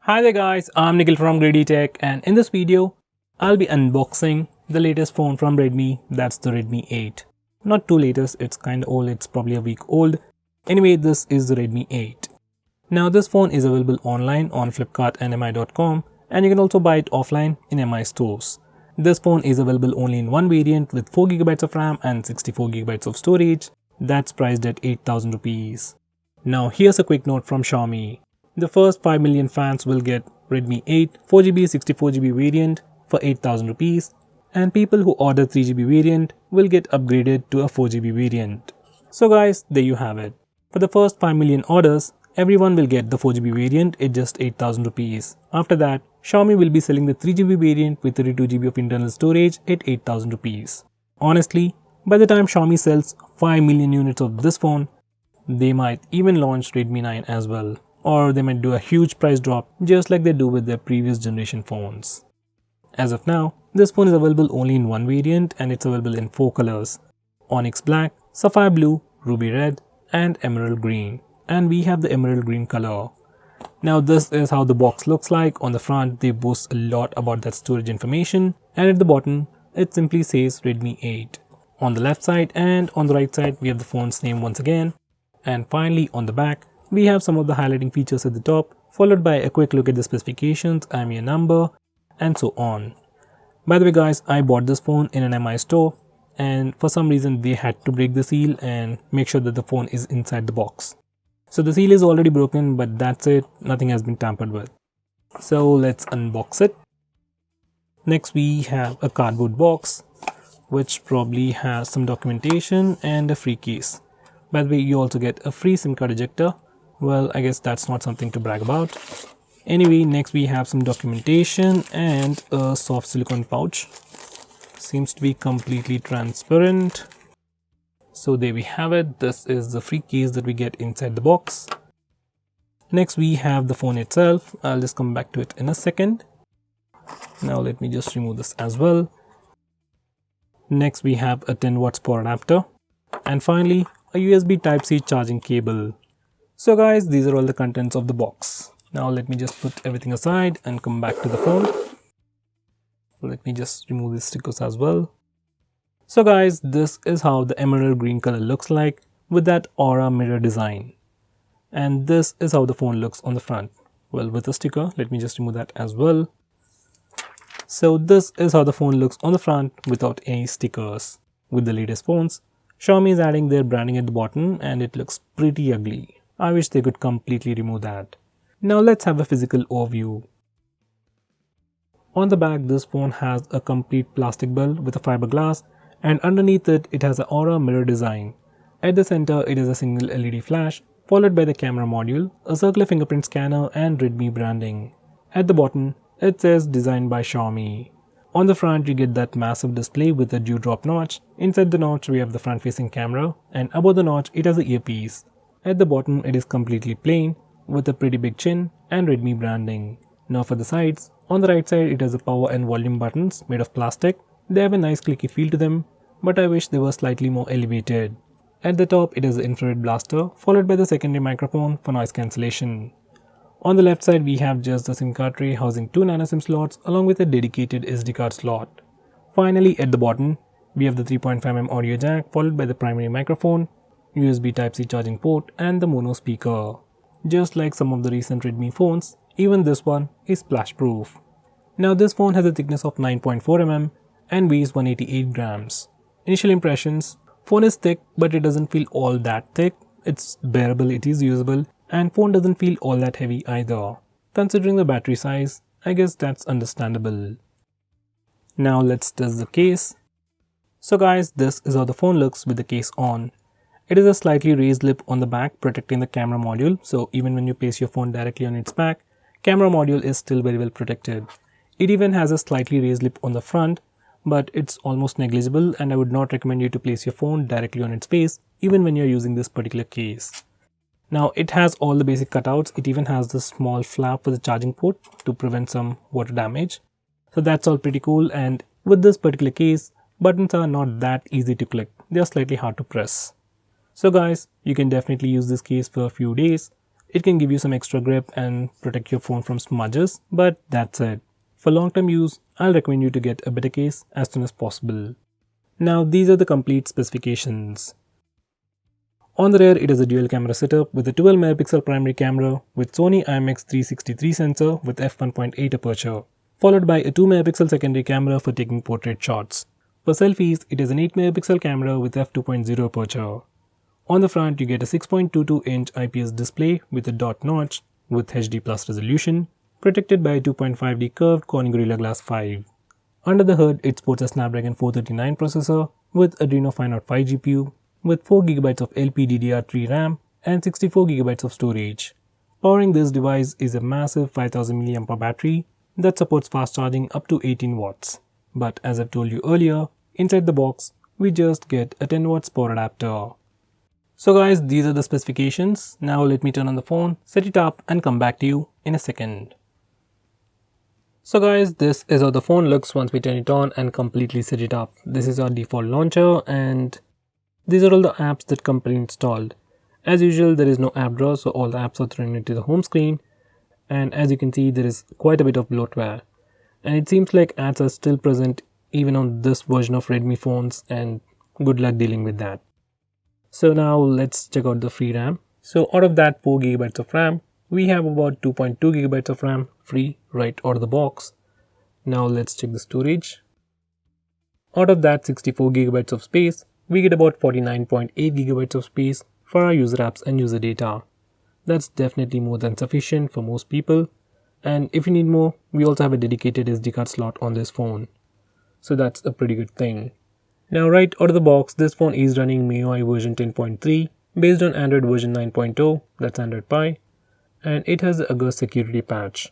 Hi there guys, I'm Nikhil from GreedyTech, and in this video, I'll be unboxing the latest phone from Redmi, that's the Redmi 8. Not too latest, it's kinda old, it's probably a week old. Anyway, this is the Redmi 8. Now this phone is available online on Flipkart and mi.com, and you can also buy it offline in MI stores. This phone is available only in one variant with 4GB of RAM and 64GB of storage. That's priced at 8,000 rupees. Now here's a quick note from Xiaomi. The first 5 million fans will get Redmi 8 4GB 64GB variant for 8,000 rupees, and people who order 3GB variant will get upgraded to a 4GB variant. So guys, there you have it. For the first 5 million orders, everyone will get the 4GB variant at just 8,000 rupees. After that, Xiaomi will be selling the 3GB variant with 32GB of internal storage at 8,000 rupees. Honestly, by the time Xiaomi sells 5 million units of this phone, they might even launch Redmi 9 as well. Or they might do a huge price drop just like they do with their previous generation phones. As of now, this phone is available only in one variant and it's available in 4 colors: Onyx Black, Sapphire Blue, Ruby Red and Emerald Green. And we have the Emerald Green color. Now this is how the box looks like. On the front they boast a lot about that storage information, and at the bottom it simply says Redmi 8. On the left side and on the right side we have the phone's name once again, and finally on the back we have some of the highlighting features at the top, followed by a quick look at the specifications, IMEI number, and so on. By the way guys, I bought this phone in an MI store, and for some reason they had to break the seal and make sure that the phone is inside the box. So the seal is already broken, but that's it, nothing has been tampered with. So let's unbox it. Next we have a cardboard box, which probably has some documentation and a free case. By the way, you also get a free SIM card ejector. Well, I guess that's not something to brag about. Anyway, next we have some documentation and a soft silicone pouch. Seems to be completely transparent. So there we have it. This is the free case that we get inside the box. Next we have the phone itself. I'll just come back to it in a second. Now let me just remove this as well. Next we have a 10 watts power adapter. And finally, a USB Type-C charging cable. So guys, these are all the contents of the box. Now let me just put everything aside and come back to the phone. Let me just remove these stickers as well. So guys, this is how the emerald green color looks like with that aura mirror design. And this is how the phone looks on the front. Well, with a sticker, let me just remove that as well. So this is how the phone looks on the front without any stickers. With the latest phones, Xiaomi is adding their branding at the bottom and it looks pretty ugly. I wish they could completely remove that. Now let's have a physical overview. On the back, this phone has a complete plastic build with a fiberglass, and underneath it, it has an aura mirror design. At the center, it is a single LED flash, followed by the camera module, a circular fingerprint scanner and Redmi branding. At the bottom, it says designed by Xiaomi. On the front, you get that massive display with a dewdrop notch. Inside the notch, we have the front-facing camera, and above the notch, it has an earpiece. At the bottom, it is completely plain with a pretty big chin and Redmi branding. Now for the sides, on the right side, it has the power and volume buttons made of plastic. They have a nice clicky feel to them, but I wish they were slightly more elevated. At the top, it has an infrared blaster, followed by the secondary microphone for noise cancellation. On the left side, we have just the SIM card tray housing 2 nano SIM slots along with a dedicated SD card slot. Finally, at the bottom, we have the 3.5mm audio jack, followed by the primary microphone, USB Type-C charging port and the mono speaker. Just like some of the recent Redmi phones, even this one is splash proof. Now this phone has a thickness of 9.4mm and weighs 188 grams. Initial impressions: phone is thick but it doesn't feel all that thick. It's bearable, it is usable, and phone doesn't feel all that heavy either. Considering the battery size, I guess that's understandable. Now let's test the case. So guys, this is how the phone looks with the case on. It is a slightly raised lip on the back protecting the camera module, so even when you place your phone directly on its back, camera module is still very well protected. It even has a slightly raised lip on the front, but it's almost negligible and I would not recommend you to place your phone directly on its face even when you're using this particular case. Now it has all the basic cutouts. It even has the small flap for the charging port to prevent some water damage. So that's all pretty cool, and with this particular case, buttons are not that easy to click. They are slightly hard to press. So guys, you can definitely use this case for a few days. It can give you some extra grip and protect your phone from smudges, but that's it. For long-term use, I'll recommend you to get a better case as soon as possible. Now these are the complete specifications. On the rear, it is a dual camera setup with a 12 megapixel primary camera with Sony IMX363 sensor with f1.8 aperture, followed by a 2 megapixel secondary camera for taking portrait shots. For selfies, it is an 8 megapixel camera with f2.0 aperture. On the front, you get a 6.22-inch IPS display with a dot notch with HD plus resolution, protected by a 2.5D curved Corning Gorilla Glass 5. Under the hood, it sports a Snapdragon 439 processor with Adreno 505 GPU with 4GB of LPDDR3 RAM and 64GB of storage. Powering this device is a massive 5000 mAh battery that supports fast charging up to 18 watts. But as I've told you earlier, inside the box, we just get a 10 watts power adapter. So guys, these are the specifications. Now let me turn on the phone, set it up and come back to you in a second. So guys, this is how the phone looks once we turn it on and completely set it up. This is our default launcher and these are all the apps that come pre-installed. As usual, there is no app drawer, so all the apps are thrown into the home screen. And as you can see, there is quite a bit of bloatware. And it seems like ads are still present even on this version of Redmi phones, and good luck dealing with that. So now let's check out the free RAM. So out of that 4GB of RAM, we have about 2.2GB of RAM free right out of the box. Now let's check the storage. Out of that 64GB of space, we get about 49.8GB of space for our user apps and user data. That's definitely more than sufficient for most people. And if you need more, we also have a dedicated SD card slot on this phone. So that's a pretty good thing. Now right out of the box, this phone is running MIUI version 10.3 based on Android version 9.0, that's Android Pie, and it has the August security patch.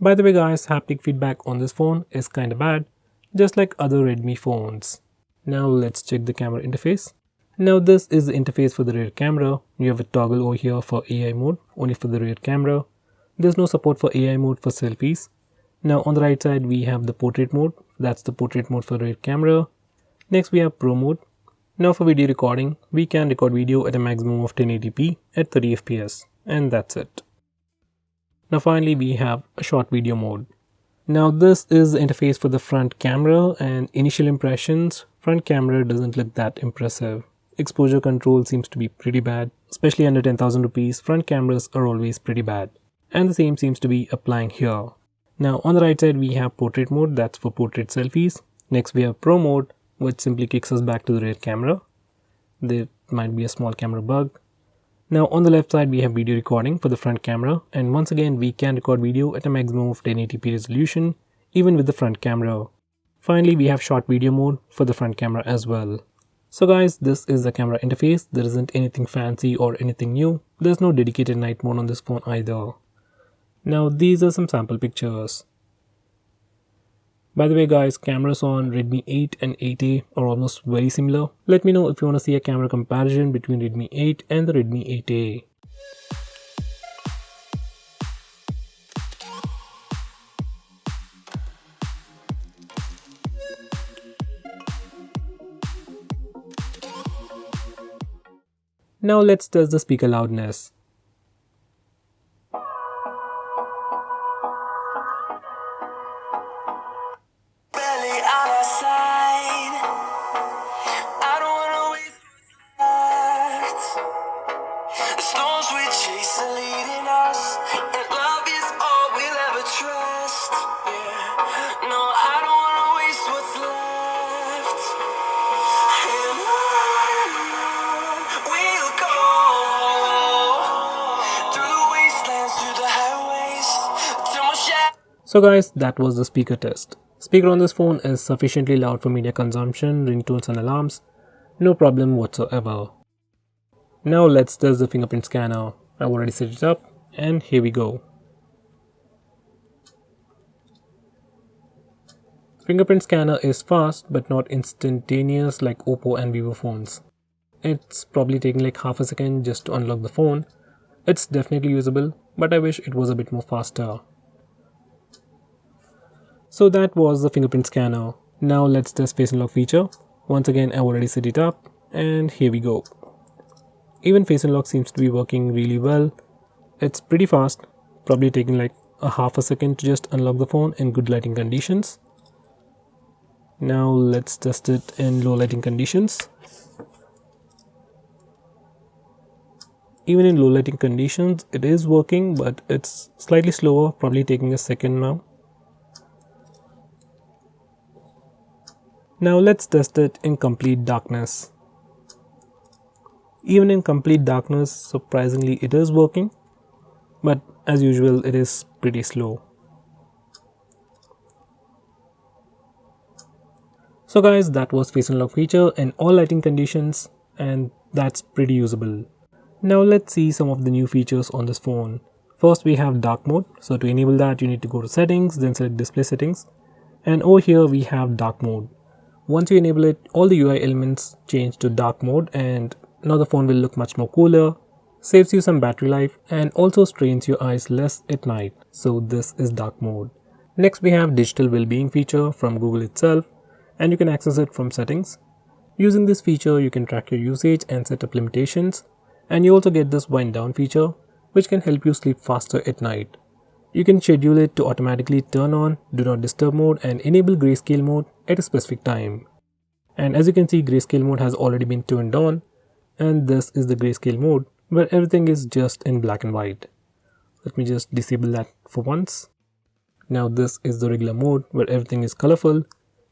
By the way guys, haptic feedback on this phone is kinda bad, just like other Redmi phones. Now let's check the camera interface. Now this is the interface for the rear camera. You have a toggle over here for AI mode, only for the rear camera. There's no support for AI mode for selfies. Now on the right side we have the portrait mode, that's the portrait mode for rear camera. Next we have Pro mode. Now for video recording, we can record video at a maximum of 1080p at 30 fps, and that's it. Now finally we have a short video mode. Now this is the interface for the front camera, and initial impressions, front camera doesn't look that impressive. Exposure control seems to be pretty bad, especially under 10,000 rupees, front cameras are always pretty bad. And the same seems to be applying here. Now on the right side we have portrait mode, that's for portrait selfies. Next we have Pro mode, which simply kicks us back to the rear camera. There might be a small camera bug. Now on the left side we have video recording for the front camera, and once again we can record video at a maximum of 1080p resolution even with the front camera. Finally we have short video mode for the front camera as well. So guys, this is the camera interface. There isn't anything fancy or anything new. There's no dedicated night mode on this phone either. Now these are some sample pictures. By the way guys, cameras on Redmi 8 and 8A are almost very similar. Let me know if you want to see a camera comparison between Redmi 8 and the Redmi 8A. Now let's test the speaker loudness. So guys, that was the speaker test. Speaker on this phone is sufficiently loud for media consumption, ringtones and alarms. No problem whatsoever. Now let's test the fingerprint scanner. I've already set it up and here we go. Fingerprint scanner is fast but not instantaneous like Oppo and Vivo phones. It's probably taking like half a second just to unlock the phone. It's definitely usable, but I wish it was a bit more faster. So that was the fingerprint scanner. Now let's test face unlock feature. Once again, I've already set it up and here we go. Even face unlock seems to be working really well. It's pretty fast, probably taking like a half a second to just unlock the phone in good lighting conditions. Now let's test it in low lighting conditions. Even in low lighting conditions, it is working, but it's slightly slower, probably taking a second now. Now let's test it in complete darkness. Even in complete darkness, surprisingly, it is working, but as usual, it is pretty slow. So guys, that was face unlock feature in all lighting conditions, and that's pretty usable. Now let's see some of the new features on this phone. First we have dark mode. So to enable that, you need to go to settings, then select display settings, and over here we have dark mode. Once you enable it, all the UI elements change to dark mode, and now the phone will look much more cooler, saves you some battery life, and also strains your eyes less at night. So this is dark mode. Next we have digital well-being feature from Google itself, and you can access it from settings. Using this feature, you can track your usage and set up limitations. And you also get this wind down feature, which can help you sleep faster at night. You can schedule it to automatically turn on do not disturb mode and enable grayscale mode at a specific time. And as you can see, grayscale mode has already been turned on, and this is the grayscale mode where everything is just in black and white. Let me just disable that for once. Now this is the regular mode where everything is colorful,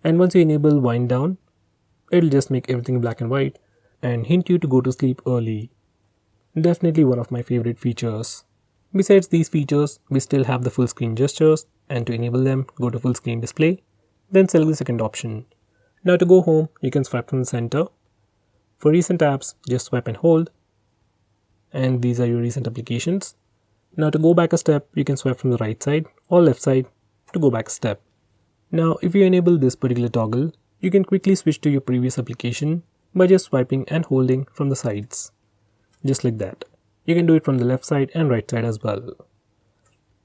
and once you enable wind down, it'll just make everything black and white and hint you to go to sleep early. Definitely one of my favorite features. Besides these features, we still have the full screen gestures, and to enable them, go to full screen display, then select the second option. Now to go home, you can swipe from the center. For recent apps, just swipe and hold, and these are your recent applications. Now to go back a step, you can swipe from the right side or left side to go back a step. Now if you enable this particular toggle, you can quickly switch to your previous application by just swiping and holding from the sides. Just like that. You can do it from the left side and right side as well.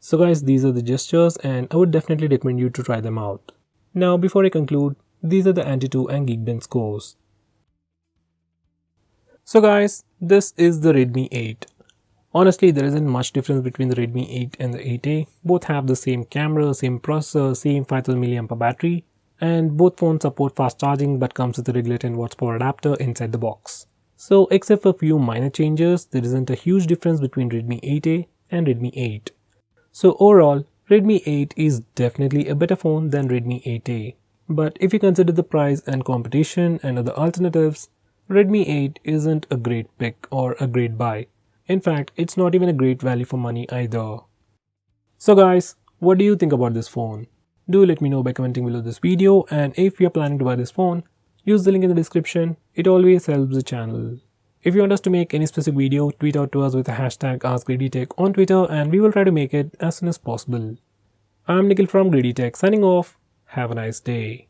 So guys, these are the gestures, and I would definitely recommend you to try them out. Now before I conclude, these are the Antutu and Geekbench scores. So guys, this is the Redmi 8. Honestly, there isn't much difference between the Redmi 8 and the 8A. Both have the same camera, same processor, same 5000 mAh battery, and both phones support fast charging but comes with a regular 10 watts power adapter inside the box. So except for a few minor changes, there isn't a huge difference between Redmi 8A and Redmi 8. So overall, Redmi 8 is definitely a better phone than Redmi 8A. But if you consider the price and competition and other alternatives, Redmi 8 isn't a great pick or a great buy. In fact, it's not even a great value for money either. So guys, what do you think about this phone? Do let me know by commenting below this video, and if you're planning to buy this phone, use the link in the description. It always helps the channel. If you want us to make any specific video, tweet out to us with the hashtag AskGreedyTech on Twitter, and we will try to make it as soon as possible. I'm Nikhil from GreedyTech signing off. Have a nice day.